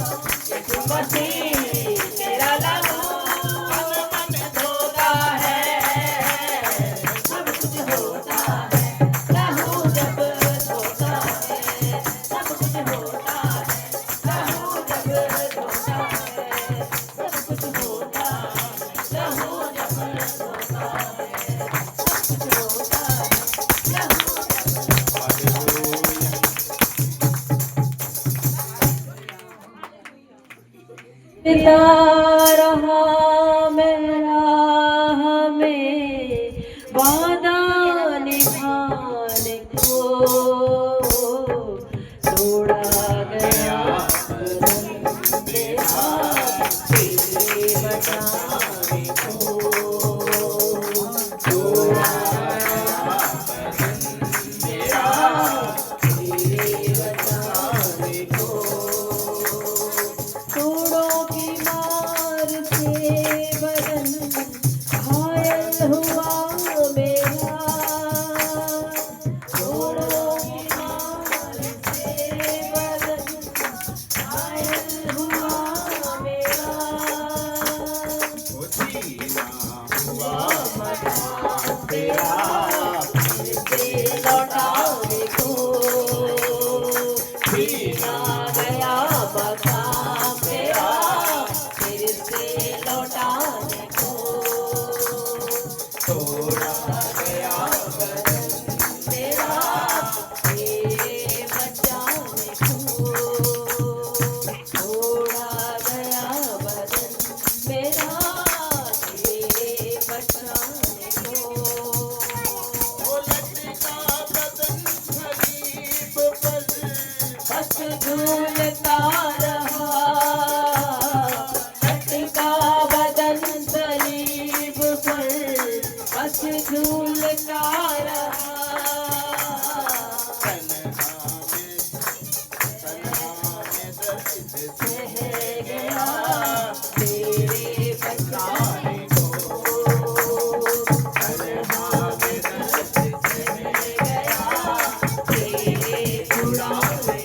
यीशु मसीह तेरा लहू मन धोता है, सब कुछ होता है। लहू जब धोता है सब कुछ होता है। लहू जब धोता है सब कुछ होता है। लहू जब धोता है सब कुछ होता है। पिता रहा मेरा हमें वादा निभाने को, तोड़ा गया बदन मेरा तेरे बचाने को, तोड़ा गया बदन मेरा तेरे बचाने को। तोड़ों की मार से बदन घायल हुआ मेरा, तोड़ों की मार से बदन घायल हुआ मेरा। हुआ मकान तेरा फिर से लौटाने को, छीना गया मकान तेरा फिर से लौटाने को, तोड़ा गया बदन तेरा तेरे बचाने को, तोड़ा गया बदन मेरा तेरे बचाने को। बस झूलता रहा, लटका बदन सलीब पर, बस झूलता रहा। सह गया तेरे बचाने को, तन्हा में दर्द सह गया तेरे छुड़ाने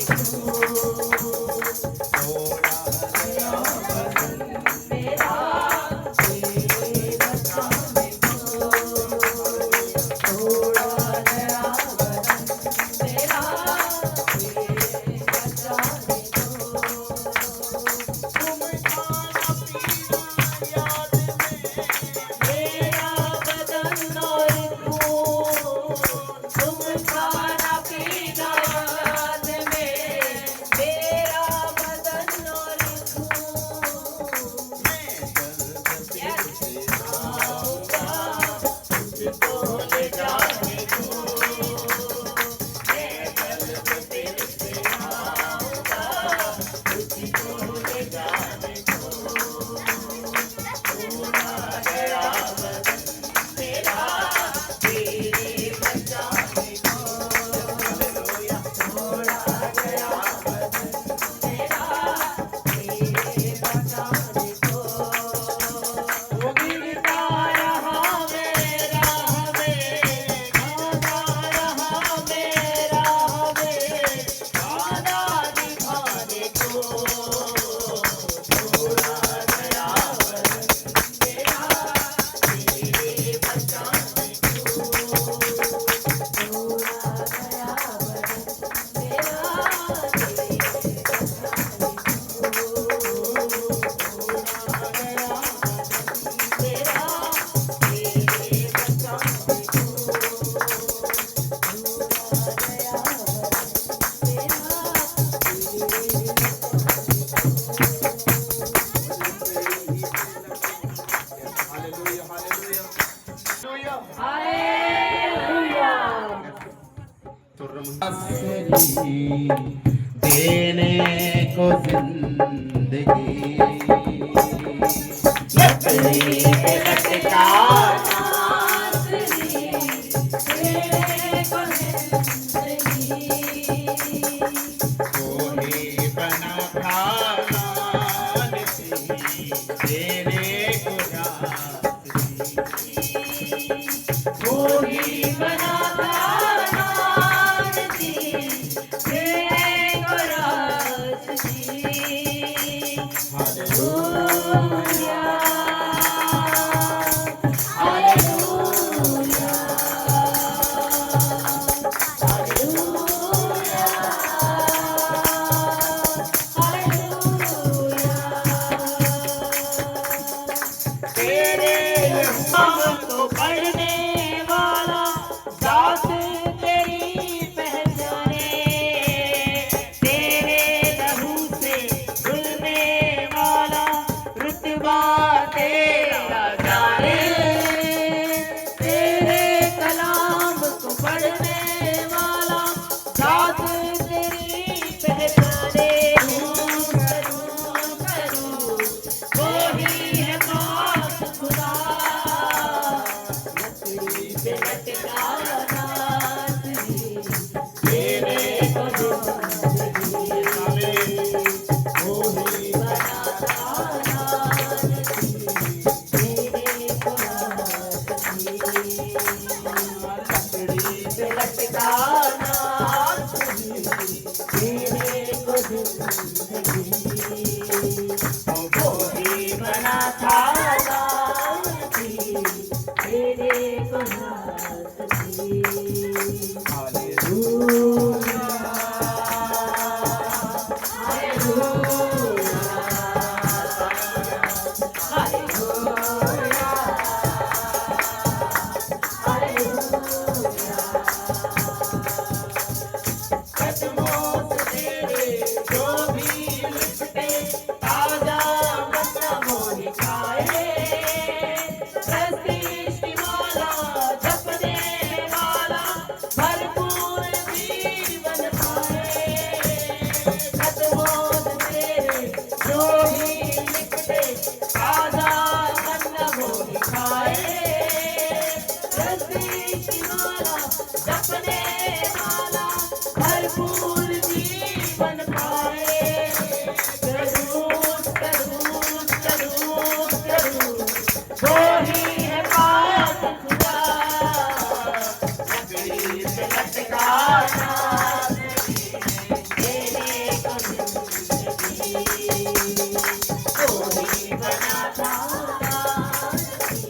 देने को जिंदगी लकड़ी पे लटका देने को जिंदगी, कोई बना प्राण देने को कोई बना प्राण दी, देने को राज दी। हालेलुया हालेलुया हालेलुया हालेलुया तेरे नाम को पढ़ने वाला जात तेरी पहचाने तेरे लहू से धुलने वाला रुतबा तेरा जाने तेरे कलाम को पढ़ने वाला जात तेरी पहचाने करूं वो ही है बात खुदा लकड़ी पे लटका नाथी तेरे को जिंदगी वो ही बनाता नाथी तेरे को नाथी लकड़ी पे लटका नाथी तेरे को जिंदगी वो ही बना था नाथी तेरे को नाथी हालेलुया कदमों से तेरे जो भी लिपटे ताजा बन्ना मोहि खाए सृष्टि माला जपने वाला भरपूर जीवन पाए कदमों से तेरे जो भी लिपटे ताजा बन्ना मोहि खाए सृष्टि माला जपने वाला भरपूर जीवन पाए जरूर जरूर जरूर जरूर वो ही है बात खुदा लकड़ी से लटका नाथी तेरे को जिंदगी वो ही बना था नाथी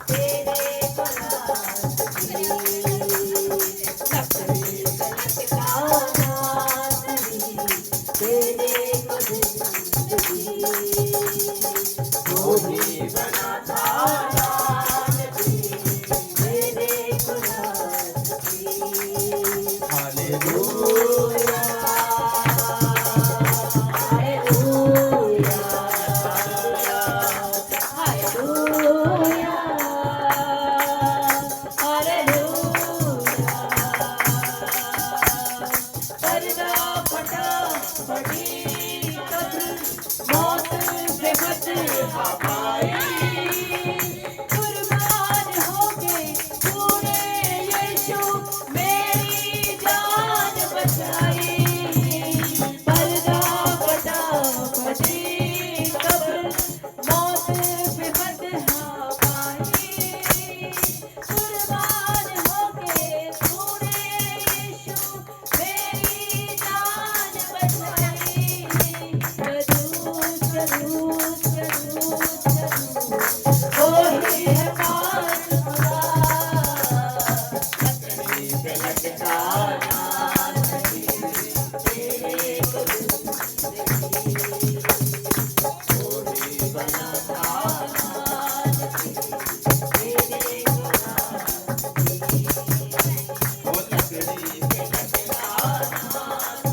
तेरे को नाथी लकड़ी से लटका नाथी तेरे को जिंदगी वो ही बना था नाथी तेरे को नाथी हालेलुया हालेलुया हालेलुया हालेलुया पर्दा फटा बड़ी कब्र मौत से बचा पाई कुर्बान हो गए तूने यीशु मेरी जान बचाई पर्दा फटा बड़ी कब्र मौत से बचा पाई कुर्बान हो गए तूने यीशु मेरी जान बचाई जरूर जरूर जरूर जरूर वो ही है बात खुदा लकड़ी पे लटका नाथी तेरे को जिंदगी वो ही बना था नाथी तेरे को नाथी ओ लकड़ी पे लटका नाथी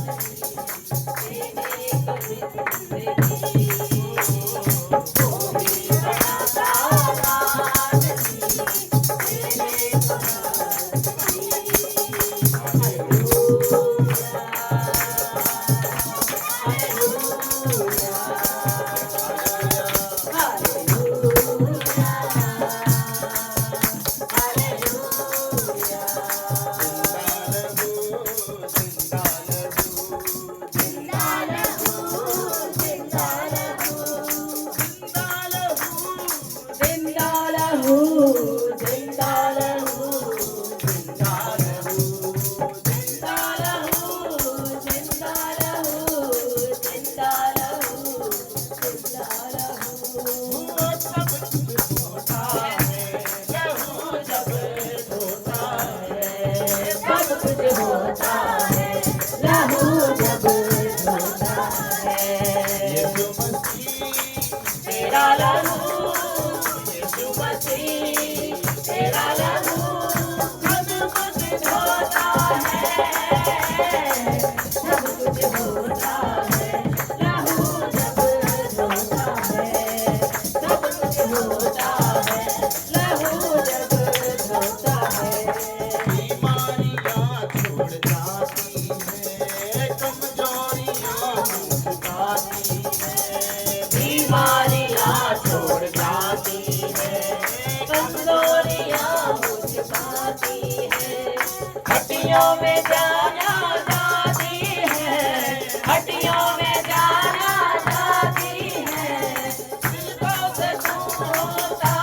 तेरे को जिंदगी वो ही बना था नाथी तेरे को नाथी यीशु मसीह तेरा लहू यीशु मसीह तेरा लहू सब कुछ धोता है, सब कुछ होता है। लहू जब धोता है सब कुछ होता है, लहू जब धोता है। बीमारियां छोड़ जाती है, कमजोरियां मुस्कुराती है। बीमारियां छोड़ जाती है, कमजोरियां मुझ पाती है। हड्डियों में जाना जाती है, हड्डियों में जाना जाती है। दिलों से दूर होता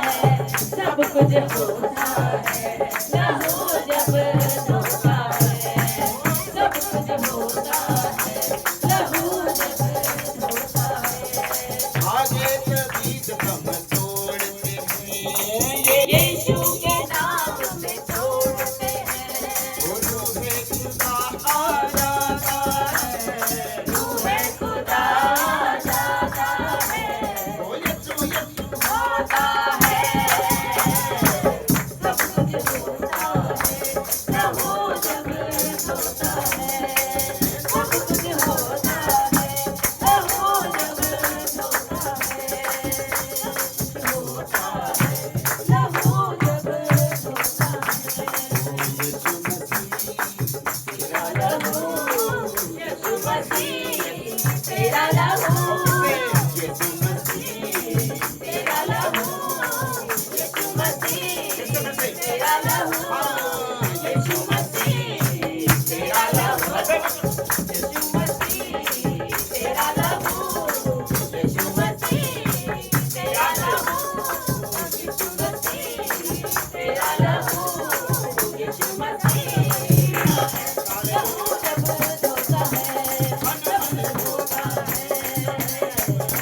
है, सब कुछ होता है। लहू जब धोता है सब कुछ होता है, लहू जब धोता है। आगे तबीयत कम तोड़ते हैं, यीशु के नाम से छोड़ते हैं। बोलो है खुदा आ जाता है। रूहे खुदा जाता है, ओ यीशु यीशु होता है, सब कुछ होता है। लहू जब धोता है सब कुछ होता है, लहू जब धोता है होता है, लहू जब धोता है। यीशु मसीह तेरा लहू यीशु मसीह तेरा लहू यीशु मसीह तेरा लहू यीशु मसीह तेरा लहू यीशु मसीह तेरा लहू यीशु मसीह तेरा लहू यीशु मसीह तेरा लहू यीशु मसीह तेरा लहू यीशु मसीह लहू जब धोता है सब कुछ होता है,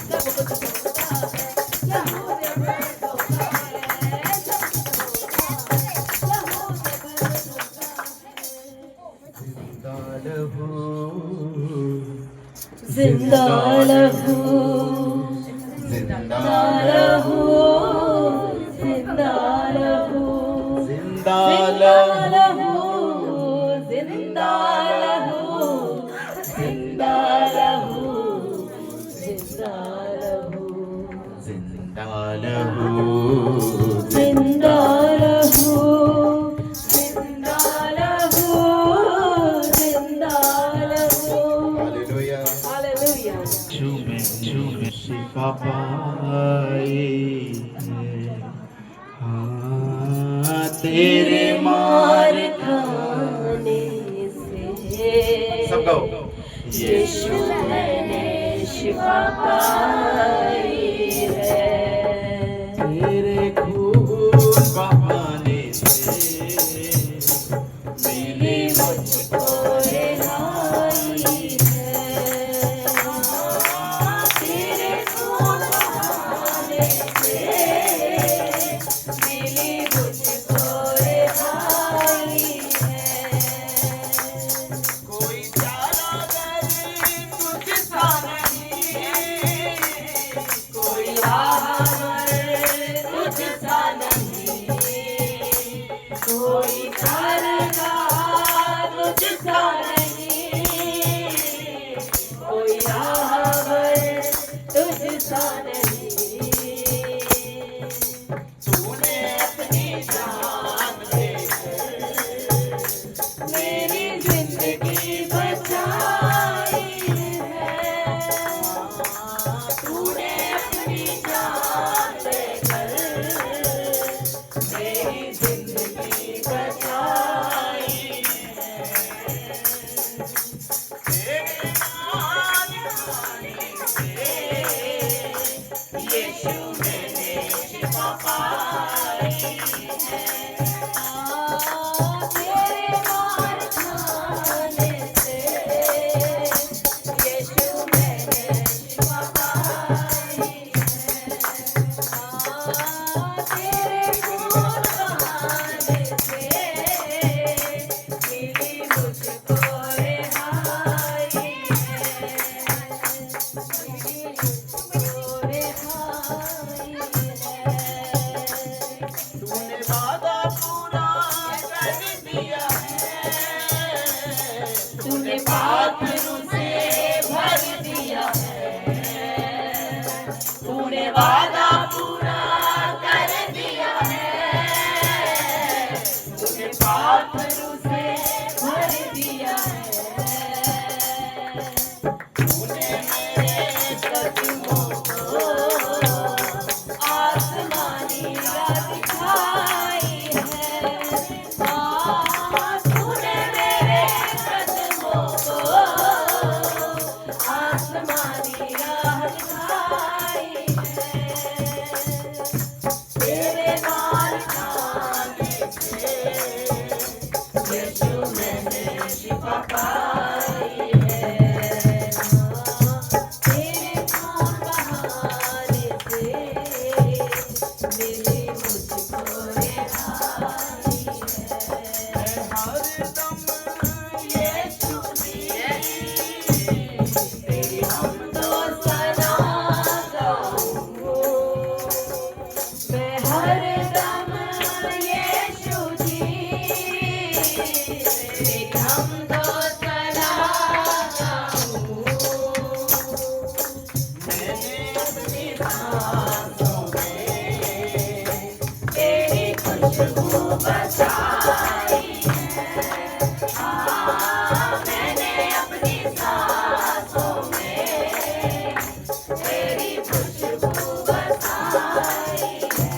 सब कुछ होता है। लहू जब धोता है सब कुछ होता है, लहू जब धोता है। जिंदा लहू जिंदा जिंदा लहू जिंदा लहू जिंदा जिंदा लहू जिंदा लहू जिंदा लहू जिंदा लहू जिंदा लहू जिंदा लहू जिंदा लहू जिंदा लहू हालेलुया हालेलुया। छू में शिफा पाई है। हाँ तेरे मार खाने से सब गाओ यीशु मैंने शिफा पाई है। तेरे खून बहाने से मिली मुझको रिहाई है। तेरे खून बहाने से मिली मुझको रिहाई है। कोई चारा गरीब तुझसा नहीं, कोई आवर तुझसा नहीं, कोई दरगाह तुझसा नहीं, कोई आवर तुझसा नहीं। तूने अपनी जान देकर मेरी जिंदगी बचाई है। तूने अपनी जान देकर मेरी जिंदगी बचाई है। तेरे नाम आने से हमारी राह दिखाई है। तेरे मार खाने से यीशु मैंने शिफा पाई है। तेरे खून बहाने से मिली मुझको रिहाई है। हरदम यीशु तेरी हमदो सना गाऊंगा, मैं हरदम यीशु जी तेरी हमदो सना गाऊंगा। मैंने अपनी सांसों में तेरी खुशबू बसाई है। मैंने अपनी सांसों में तेरी खुशबू बसाई है।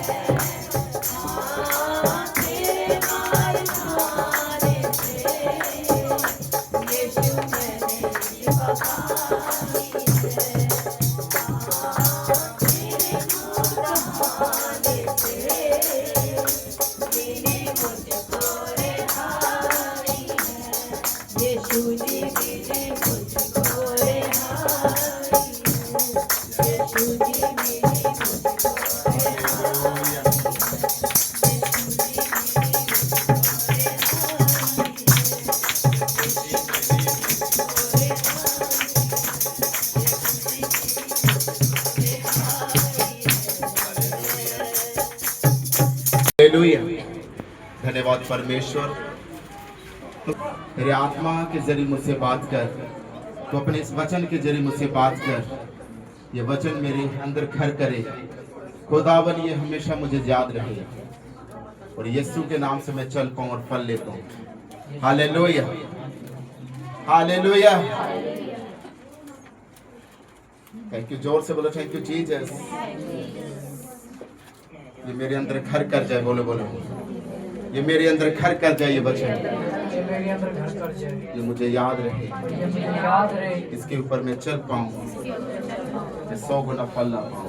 तेरे मार खाने से यीशु मैंने शिफा पाई है। तेरे खून बहाने से मिली मुझको रिहाई है। यीशु जी मिली मुझको रिहाई है। यीशु जी मिली मुझको रिहाई है। हालेलुया। धन्यवाद परमेश्वर। मेरे आत्मा के जरिए मुझसे बात कर, तो अपने इस वचन के जरिए मुझसे बात कर। ये वचन मेरे अंदर घर करे खुदावन, ये हमेशा मुझे याद रहे और यीशु के नाम से मैं चल पाऊं और फल ले पाऊं। Hallelujah, hallelujah. Thank you. जोर से बोलो थैंक यू जीसस। ये मेरे अंदर घर कर जाए। बोलो बोलो, ये मेरे अंदर घर कर जाए। ये वचन मेरे अंदर घर कर जाए, ये मुझे याद रहे, ये मुझे याद रहे, इसके ऊपर मैं चल पाऊं, मैं 100 गुना फल ला पाऊं।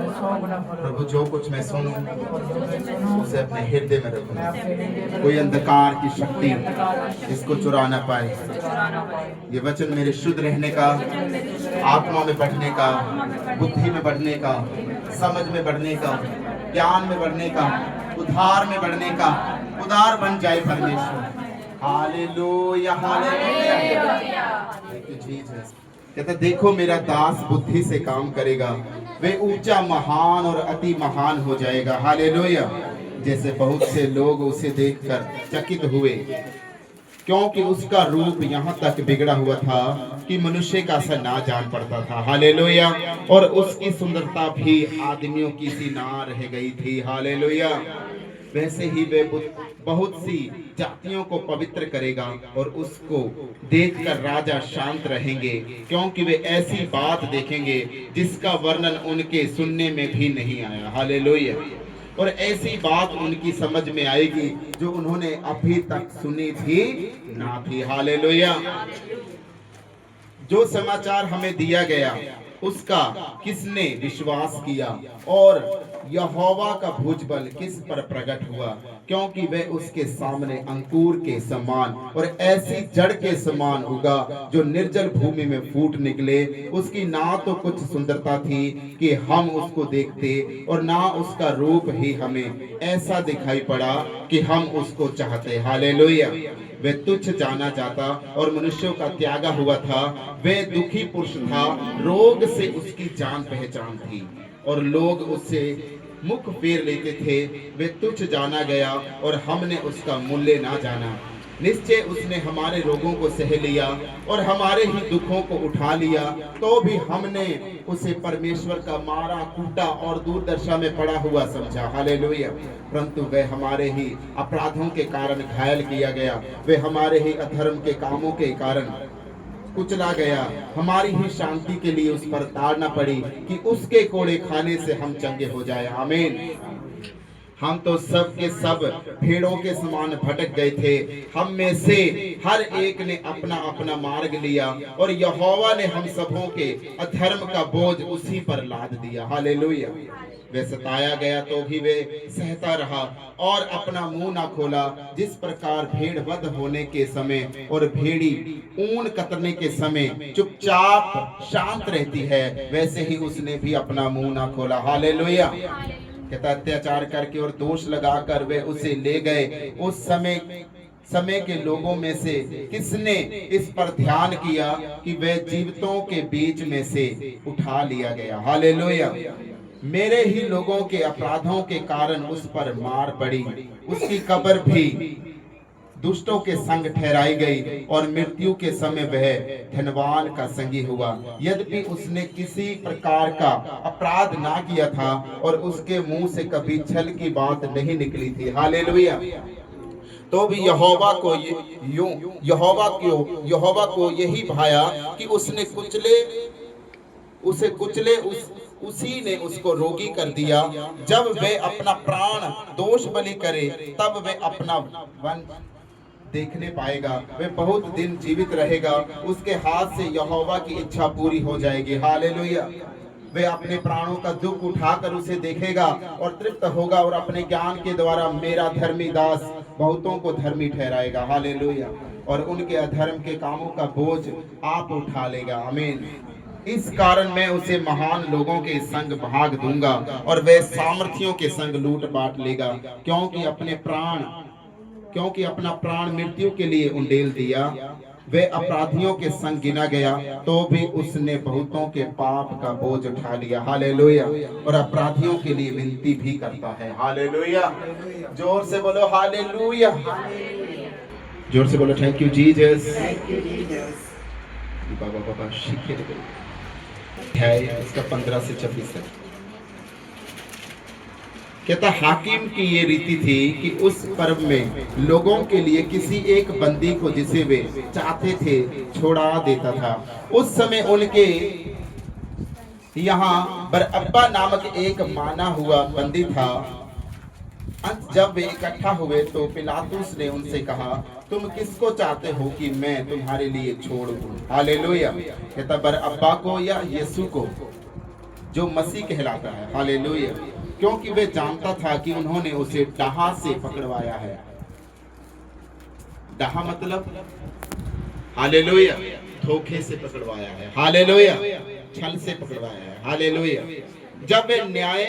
100 गुना फल। प्रभु जो कुछ मैं सुनूं उसे अपने हृदय में मैं रखूं। अपने हृदय में कोई अंधकार की शक्ति इसको चुरा ना पाए। चुराना पाए। ये वचन मेरे शुद्ध रहने का, आत्मा में बढ़ने का, बुद्धि में बढ़ने का, समझ में बढ़ने का, ज्ञान में बढ़ने का, उद्धार में बढ़ने का, उदार बन जाए परमेश्वर। Hallelujah, hallelujah. Thank you Jesus. कहता देखो मेरा दास बुद्धि से काम करेगा, वे ऊंचा महान और अति महान हो जाएगा। हालेलुया। जैसे बहुत से लोग उसे देखकर चकित हुए, क्योंकि उसका रूप यहाँ तक बिगड़ा हुआ था कि मनुष्य का सा ना जान पड़ता था। हालेलुया। और उसकी सुंदरता भी आदमियों की सी ना रह गई थी। हालेलुया। वैसे ही वे बहुत सी जातियों को पवित्र करेगा और उसको देखकर राजा शांत रहेंगे, क्योंकि वे ऐसी बात देखेंगे जिसका वर्णन उनके सुनने में भी नहीं आया। हालेलुया। और ऐसी बात उनकी समझ में आएगी जो उन्होंने अभी तक सुनी थी ना थी। हालेलुया। जो समाचार हमें दिया गया उसका किसने विश्वास किया और यहोवा का भुजबल किस पर प्रकट हुआ, क्योंकि वह उसके सामने अंकुर के समान और ऐसी जड़ के समान उगा जो निर्जल भूमि में फूट निकले। उसकी ना तो कुछ सुंदरता थी कि हम उसको देखते और ना उसका रूप ही हमें ऐसा दिखाई पड़ा कि हम उसको चाहते। हालेलुया। वह तुच्छ जाना जाता और मनुष्यों का त्यागा हुआ था। वह दुखी पुरुष था, रोग से उसकी जान पहचान थी और लोग उससे मुख फेर लेते थे। वह तुच्छ जाना गया और हमने उसका मूल्य ना जाना। निश्चय उसने हमारे रोगों को सह लिया और हमारे ही दुखों को उठा लिया, तो भी हमने उसे परमेश्वर का मारा कूटा और दूरदर्शा में पड़ा हुआ समझा। हालेलुया। परंतु वह हमारे ही अपराधों के कारण घायल किया गया, वह हमारे ही अधर्म के कामों के कारण कुचला गया। हमारी ही शांति के लिए उस पर ताड़ना पड़ी कि उसके कोड़े खाने से हम चंगे हो जाए। आमीन। हम तो सब के सब भेड़ों के समान भटक गए थे, हम में से हर एक ने अपना अपना मार्ग लिया और यहोवा ने हम सबों के अधर्म का बोझ उसी पर लाद दिया। हालेलुया। वे सताया गया तो भी वे सहता रहा और अपना मुंह ना खोला। जिस प्रकार भेड़ वध होने के समय और भेड़ी ऊन कतरने के समय चुपचाप शांत रहती है, वैसे ही उसने भी अपना मुंह ना खोला। हालेलुया। कहता अत्याचार करके और दोष लगाकर वे उसे ले गए। उस समय के लोगों में से किसने इस पर ध्यान किया कि वह जीवितों के बीच में से उठा लिया गया। हालेलुया। मेरे ही लोगों के अपराधों के कारण उस पर मार पड़ी, उसकी कब्र भी दुष्टों के संग ठहराई गई और मृत्यु के समय वह धनवान का संगी हुआ। यद्यपि उसने किसी प्रकार का अपराध ना किया था और उसके मुंह से कभी छल की बात नहीं निकली थी। हालेलुया। तो भी यहोवा को यही भाया कि उसने कुचले उसी ने उसको रोगी कर दिया। जब वे अपना प्राण दोष बलि करे तब वे अपना वंश देखने पाएगा, वे बहुत दिन जीवित रहेगा, उसके हाथ से यहोवा की इच्छा पूरी हो जाएगी। हालेलुया। वे अपने प्राणों का दुख उठाकर उसे देखेगा और तृप्त होगा और अपने ज्ञान के द्वारा मेरा धर्मी दास बहुतों को धर्मी ठहराएगा। हालेलुया। और उनके अधर्म के कामों का बोझ आप उठा लेगा। आमीन। इस कारण मैं उसे महान लोगों के संग भाग दूंगा और वह सामर्थियों के संग लूट बांट लेगा, क्योंकि अपना प्राण मृत्यु के लिए उंडेल दिया। वह अपराधियों के संग गिना गया तो भी उसने बहुतों के पाप का बोझ उठा लिया। हालेलुया। और अपराधियों के लिए विनती भी करता है। हालेलुया। जोर से बोलो हालेलुया। जोर से बोलो थैंक यू जीसस। बाबा है इसका 15 से 26 तक। कहता हाकिम की ये रीति थी कि उस पर्व में लोगों के लिए किसी एक बंदी को जिसे वे चाहते थे छोड़ा देता था। उस समय उनके यहाँ बरअब्बा नामक एक माना हुआ बंदी था। जब वे इकट्ठा हुए तो पिलातुस ने उनसे कहा, तुम किसको चाहते हो कि मैं तुम्हारे लिए छोड़ दूं? हालेलुया। कहता बरअब्बा को या यीशु को, जो मसीह कहलाता है। हालेलुया। क्योंकि वे जानता था कि उन्होंने उसे डाहा से पकड़वाया है। डाहा मतलब हालेलुया धोखे से पकड़वाया है। हालेलुया। छल से पकड़वाया है। हालेलुया। जब वे न्याय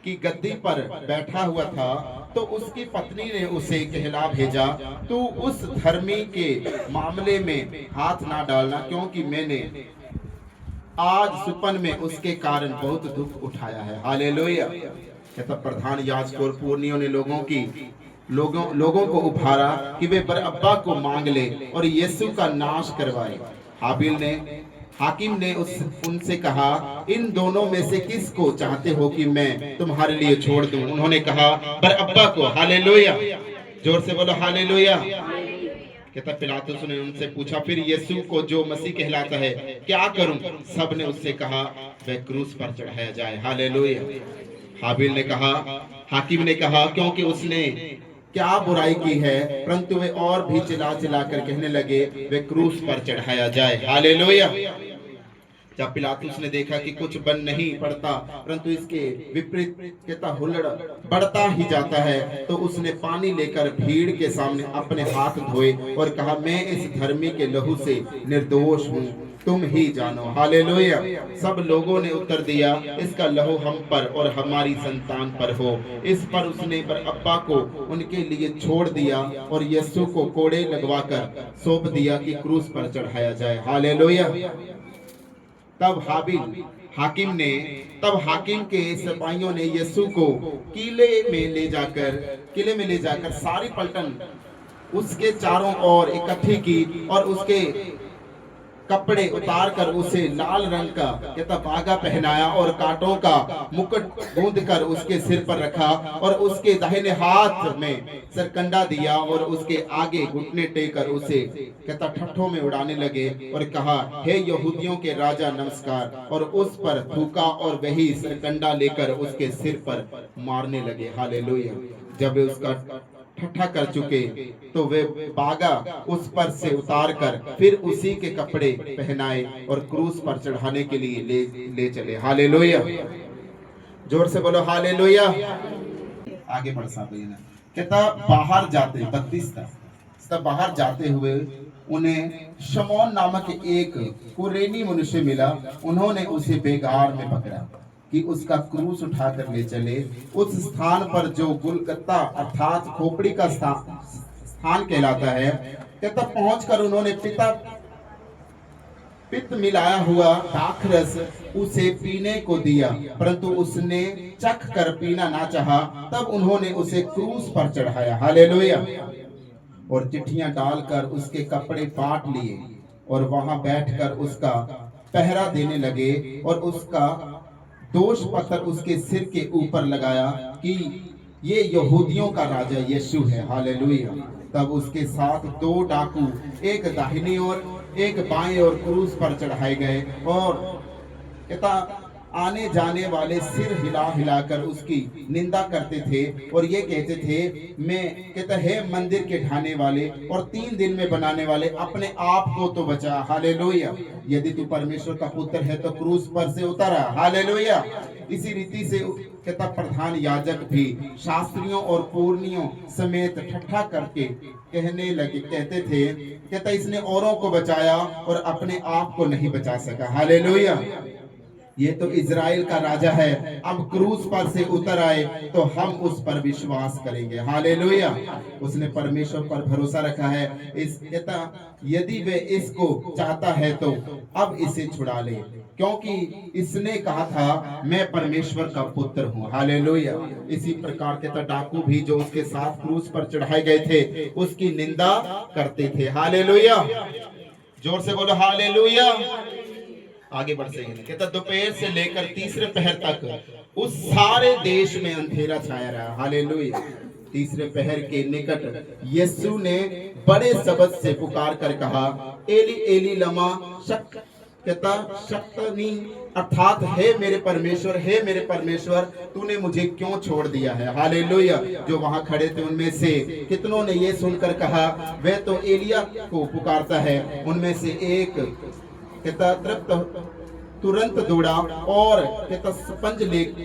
की गद्दी पर बैठा हुआ था तो उसकी पत्नी ने उसे कहला भेजा, तू उस धर्मी के मामले में हाथ ना डालना, क्योंकि मैंने आज सुपन में उसके कारण बहुत दुख उठाया है। हालेलुया। कहता प्रधान याजक और पुरनियों ने लोगों को उभारा कि वे बरअब्बा को मांग ले और यीशु का नाश करवाए। हाकिम ने उनसे कहा, इन दोनों में से किसको चाहते हो कि मैं तुम्हारे लिए छोड़ दूं? उन्होंने कहा बरअब्बा को। हालेलुया। जोर से बोलो हालेलुया। कहता पिलातुस ने उनसे पूछा, फिर यीशु को जो मसीह कहलाता है क्या करूं? सब ने उससे कहा वह क्रूस पर चढ़ाया जाए। हालेलुया। हाकिम ने कहा क्योंकि उसने क्या बुराई की है, परंतु वे और भी चिल्ला कर कहने लगे वे क्रूस पर चढ़ाया जाए। हालेलुया। जब पिलातुस ने देखा कि कुछ बन नहीं पड़ता परंतु इसके विपरीत कहता हुल्लड़ बढ़ता ही जाता है, तो उसने पानी लेकर भीड़ के सामने अपने हाथ धोए और कहा, मैं इस धर्मी के लहू से निर्दोष हूँ, तुम ही जानो। हालेलुया। सब लोगों ने उत्तर दिया, इसका लहू हम पर और हमारी संतान पर हो। इस पर उसने बरअब्बा को उनके लिए छोड़ दिया और यीशु को कोड़े लगवाकर सौंप दिया कि क्रूस पर चढ़ाया जाए। हालेलुया। तब हाकिम के सिपाहियों ने यीशु को किले में ले जाकर सारी पलटन उसके चारों ओर इकट्ठी की और उसके कपड़े उतार कर उसे लाल रंग का कहता बागा पहनाया और कांटों का मुकुट गूंद कर उसके सिर पर रखा और उसके दाहिने हाथ में सरकंडा दिया और उसके आगे घुटने टेक कर उसे कहता ठट्ठों में उड़ाने लगे और कहा, हे यहूदियों के राजा नमस्कार, और उस पर थूका और वही सरकंडा लेकर उसके सिर पर मारने लगे। हालेलुया। जब वे उसका ठट्ठा कर चुके तो वे बागा उस पर से उतार कर फिर उसी के कपड़े पहनाए और क्रूस पर चढ़ाने के लिए ले चले। हालेलुया। जोर से बोलो हालेलुया। आगे बढ़ साहब कहता बाहर जाते 32 तक बाहर जाते हुए उन्हें शमौन नामक एक कुरेनी मनुष्य मिला। उन्होंने उसे बेगार में पकड़ा कि उसका क्रूस उठाकर ले चले। उस स्थान पर जो गुलगत्ता अर्थात खोपड़ी का स्थान कहलाता है, कहता पहुंचकर उन्होंने पित्त मिलाया हुआ दाखरस उसे पीने को दिया, परंतु उसने चख कर पीना ना चाहा। तब उन्होंने उसे क्रूस पर चढ़ाया। हालेलुया। और चिट्ठियां डालकर उसके कपड़े बांट लिए और वहां बैठकर उसका पहरा देने लगे और उसका दोष पत्र उसके सिर के ऊपर लगाया कि ये यहूदियों का राजा यीशु है। हालेलुया। तब उसके साथ 2 डाकू, एक दाहिनी ओर एक बाएं ओर क्रूस पर चढ़ाए गए और कहता आने जाने वाले सिर हिला हिलाकर उसकी निंदा करते थे और ये कहते थे, मैं कहता है मंदिर के ढाने वाले और 3 दिन में बनाने वाले, अपने आप को तो बचा। हालेलुया। यदि तू परमेश्वर का पुत्र है तो क्रूस पर से उतरा। हालेलुया। इसी रीति से कहता प्रधान याजक भी शास्त्रियों और पुरनियों समेत ठट्ठा करके कहने लगे, कहते थे, कहता इसने औरों को बचाया और अपने आप को नहीं बचा सका। हालेलुया। ये तो इजराइल का राजा है, अब क्रूस पर से उतर आए तो हम उस पर विश्वास करेंगे। हालेलुया। उसने परमेश्वर पर भरोसा रखा है। इस कहता यदि वे इसको चाहता है तो अब इसे छुड़ा ले, क्योंकि इसने कहा था मैं परमेश्वर का पुत्र हूँ। हालेलुया। इसी प्रकार कहता डाकू भी जो उसके साथ क्रूस पर चढ़ाए गए थे उसकी निंदा करते थे। हालेलुया। जोर से बोलो हालेलुया। आगे बढ़ सही कहता दोपहर से लेकर तीसरे पहर तक उस सारे देश में अंधेरा छाया रहा। हालेलुया। तीसरे पहर के निकट यीशु ने बड़े शब्द से पुकार कर कहा, एली एली लमा शक्तनी, अर्थात हे मेरे परमेश्वर तूने मुझे क्यों छोड़ दिया है। हालेलुया। जो वहां खड़े थे उनमें से कितनों ने ये सुनकर कहा, वह तो एलिया को पुकारता है। उनमें से एक कहता तुरंत दौड़ा और कहता स्पंज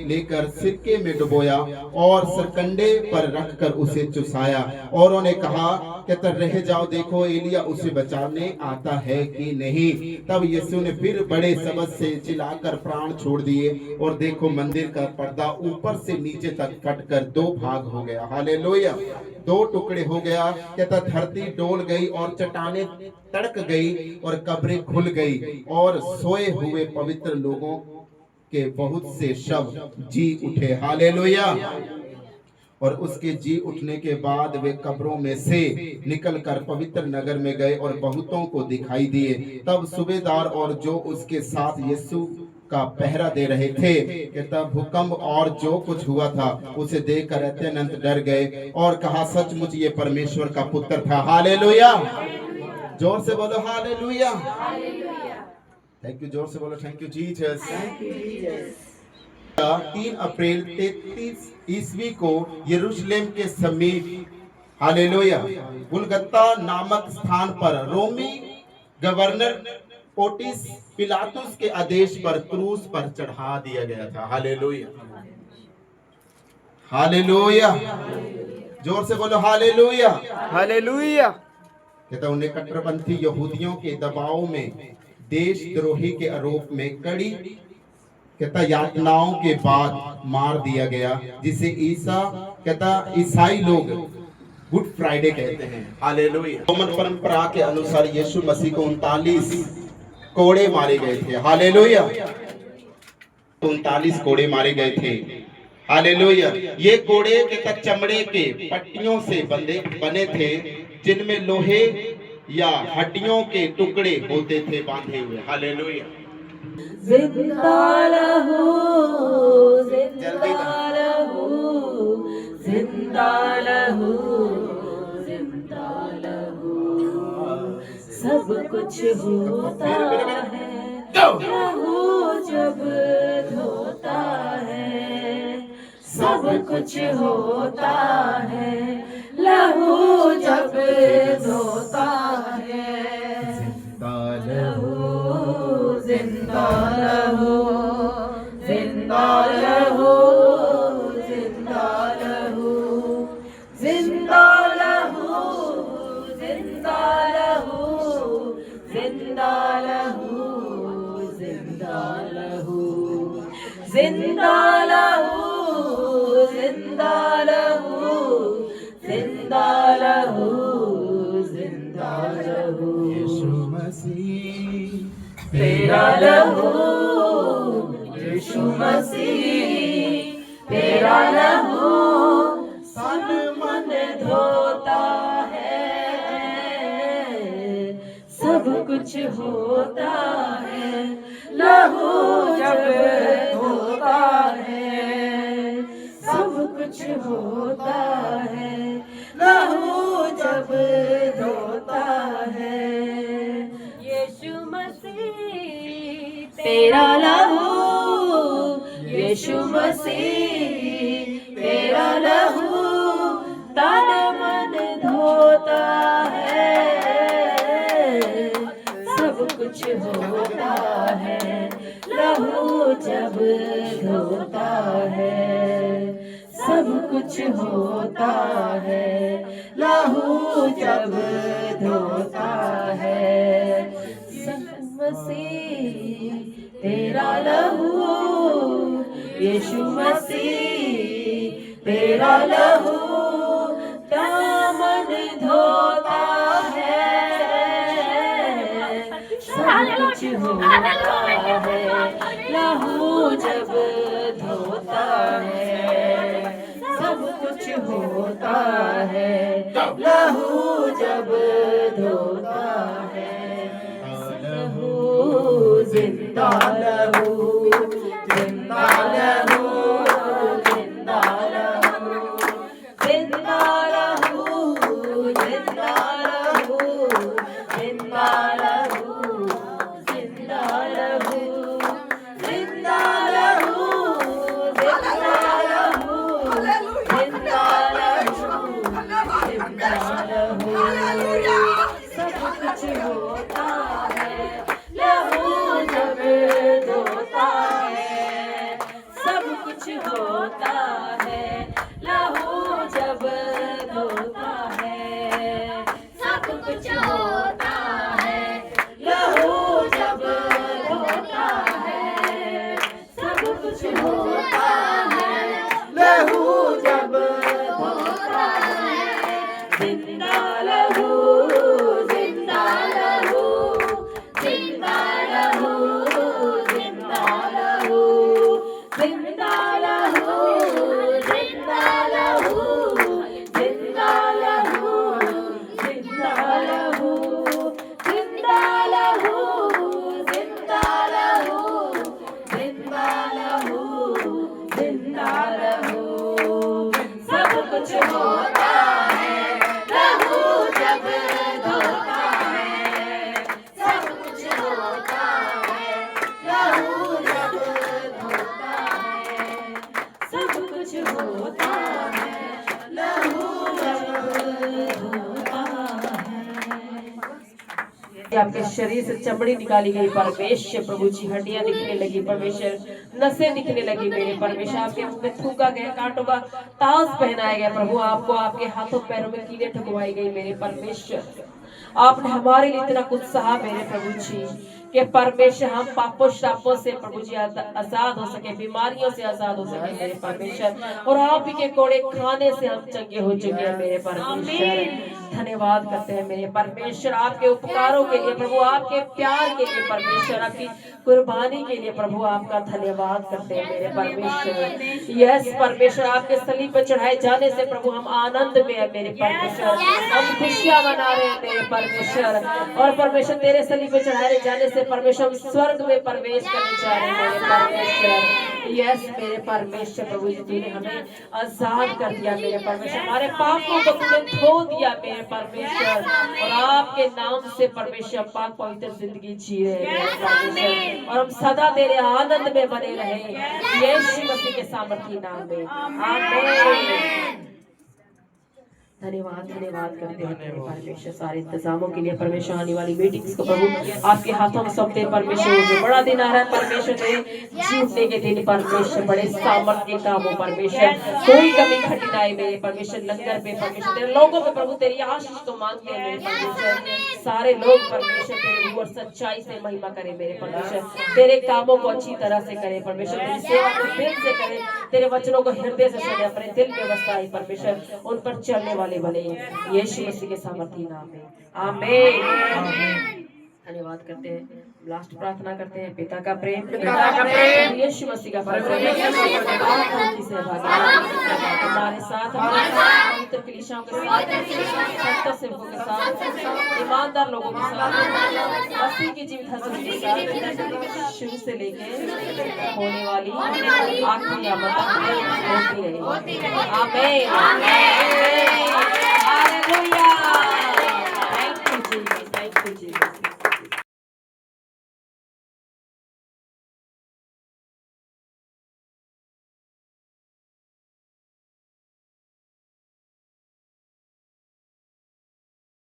लेकर सिरके में डुबोया और सरकंडे पर रखकर उसे चुसाया और उन्हें कहा, कहता रह जाओ, देखो एलिया उसे बचाने आता है कि नहीं। तब यीशु ने फिर बड़े शब्द से चिल्लाकर प्राण छोड़ दिए और देखो मंदिर का पर्दा ऊपर से नीचे तक फटकर 2 भाग हो गया। हालेलुया। 2 टुकड़े हो गया। कहता धरती डोल गई और चट्टानें तड़क गई और कब्रें खुल गई और सोए हुए पवित्र लोगों के बहुत से शव जी उठे। हालेलुया। और उसके जी उठने के बाद वे कब्रों में से निकलकर पवित्र नगर में गए और बहुतों को दिखाई दिए। तब सूबेदार और जो उसके साथ यीशु का पहरा दे रहे थे, कहता भूकंप और जो कुछ हुआ था उसे देखकर अत्यंत डर गए और कहा, सचमुच ये परमेश्वर का पुत्र था। हालेलुया। जोर से बोलो हालेलुया। Thank you. जोर से बोलो थैंक यू जीसस। 3 अप्रैल 33 ईस्वी को यरूशलेम के समीप हालेलुया गुलगत्ता नामक स्थान पर रोमी गवर्नर पोटिस पिलातुस के आदेश पर क्रूस पर चढ़ा दिया गया था। हालेलुया। हालेलुया। जोर से बोलो हालेलुया। हालेलुया। कहता उन्हें कट्टरपंथी यहूदियों के दबाव में देशद्रोही के आरोप में कड़ी कहता यातनाओं के बाद मार दिया गया, जिसे ईसाई लोग गुड फ्राइडे कहते हैं। हालेलुया। रोमन परंपरा के अनुसार यीशु मसीह को 39 कोड़े मारे गए थे। हालेलुया। 39 कोड़े मारे गए थे। हालेलुया। ये कोड़े के चमड़े के पट्टियों से बने थे, जिनमें लोहे या हड्डियों के टुकड़े होते थे बांधे हुए। हालेलुया। जिंदा रहूं, जिंदा रहूं, जिंदा रहूं, जिंदा रहूं। सब कुछ होता है लहू जब धोता है, सब कुछ होता है लहू जब धोता है। जिंदा रहो, जिंदा रहो, जिंदा रहो, जिंदा रहो, जिंदा रहो, जिंदा रहो, जिंदा रहो, जिंदा रहो, जिंदा रहो, जिंदा रहो, जिंदा रहो। यीशु मसीह तेरा लहू, यीशु मसीह तेरा लहू सब मन धोता है, सब कुछ होता है लहू जब धोता है, सब कुछ होता है लहू जब धोता है। यीशु मसीह तेरा लहू, यीशु मसीह तेरा लहू तन मन धोता है, सब कुछ होता है लहू जब धोता है, सब कुछ होता है लहू जब धोता है। मसीह तेरा लहू, यीशु मसीह तेरा लहू दामन धोता है, सब कुछ होता है लहू जब धोता है, सब कुछ होता है लहू जब धोता है। जिंदा रहूं, जिंदा रहूं, जिंदा रहूं, जिंदा रहूं, जिंदा रहूं, जिंदा रहूं, जिंदा रहूं, जिंदा रहूं, जिंदा रहूं, जिंदा रहूं, जिंदा रहूं। सब कुछ होता है लहू जब धोता है, सब कुछ होता है लहू जब धोता है, सब कुछ होता है लहू जब धोता है, सब कुछ होता है लहू जब धोता है। जिंदा लहू, जिंदा लहू, जिंदा लहू, जिंदा लहू, जिंदा लहू, जिंदा लहू, जिंदा लहू, जिंदा लहू, जिंदा लहू, जिंदा लहू, जिंदा लहू, जिंदा लहू। सब कुछ होता है लहू जब धोता है, सब कुछ होता है लहू जब धोता है, सब कुछ होता है लहू जब धोता है। आपके शरीर से चमड़ी निकाली गई परमेश्वर प्रभु जी, हड्डियां दिखने लगी परमेश्वर, नसें दिखने लगी मेरे परमेश्वर, आपके मुंह में थूका गया, कांटों का ताज पहनाया गया प्रभु, आपको आपके हाथों पैरों में कीड़े ठुकवाई गई मेरे परमेश्वर। आपने हमारे लिए इतना कुछ सहा मेरे प्रभु जी कि परमेश्वर हम पापों श्रापों से प्रभु जी आजाद हो सके, बीमारियों से आजाद हो सके मेरे परमेश्वर, और आप ही के कोड़े खाने से हम चंगे हो चुके हैं मेरे परमेश्वर। धन्यवाद करते हैं मेरे परमेश्वर, आपके उपकारों के लिए प्रभु, आपके प्यार के लिए परमेश्वर, आपकी कुर्बानी के लिए प्रभु आपका धन्यवाद करते हैं मेरे परमेश्वर। यस परमेश्वर, आपके सलीब पर चढ़ाए जाने से प्रभु हम आनंद में है मेरे परमेश्वर, हम खुशियां मना रहे हैं मेरे परमेश्वर। और परमेश्वर तेरे सलीब पर चढ़ाए जाने से परमेश्वर हम स्वर्ग में प्रवेश करने जा रहे हैं मेरे परमेश्वर। यस मेरे परमेश्वर प्रभु जी, तूने हमें आजाद कर दिया मेरे परमेश्वर, हमारे पापों को तूने धो दिया मेरे परमेश्वर, और आपके नाम से परमेश्वर पाक पवित्र जिंदगी जी रहे हैं मेरे परमेश्वर, और हम सदा तेरे आनंद में बने रहे यीशु मसीह के सामर्थी नाम में, आमीन। धन्यवाद धन्यवाद करते हैं मेरे परमेश्वर सारे इंतजामों के लिए परमेश्वर, आने वाली मीटिंग्स को प्रभु आपके हाथों में सौंपते हैं परमेश्वर। जो बड़ा दिन आ रहा है परमेश्वर, तेरे जीतने के दिन परमेश्वर, बड़े सामर्थ के काम हो परमेश्वर, कोई कमी घटी ना आए मेरे परमेश्वर, लंगर पे परमेश्वर तेरे लोगों पे प्रभु तेरी आशीष को मांगते हैं मेरे परमेश्वर। सारे लोग परमेश्वर तेरे रूह और सच्चाई से महिमा करे मेरे परमेश्वर, तेरे कामों को अच्छी तरह से करे परमेश्वर, तेरी सेवा को दिल से करे, तेरे वचनों को हृदय से सुने, अपने दिल में बसाए परमेश्वर, उन पर चलने वाले भले यीशु मसीह के सामर्थी नाम में, आमीन। धन्यवाद करते हैं, लास्ट प्रार्थना करते हैं। पिता का प्रेम, यीशु मसीह का प्रेम, आपकी सहभागिता हमारे साथ, पवित्र कलीसियाओं के साथ, संत सेवकों के साथ, ईमानदार लोगों के साथ, मसीह की जीवित हजूरी के साथ, शुरू से लेके होने वाली आखिरी आमद तक होती रहे, आमीन। Hallelujah. Thank you Jesus, thank you Jesus.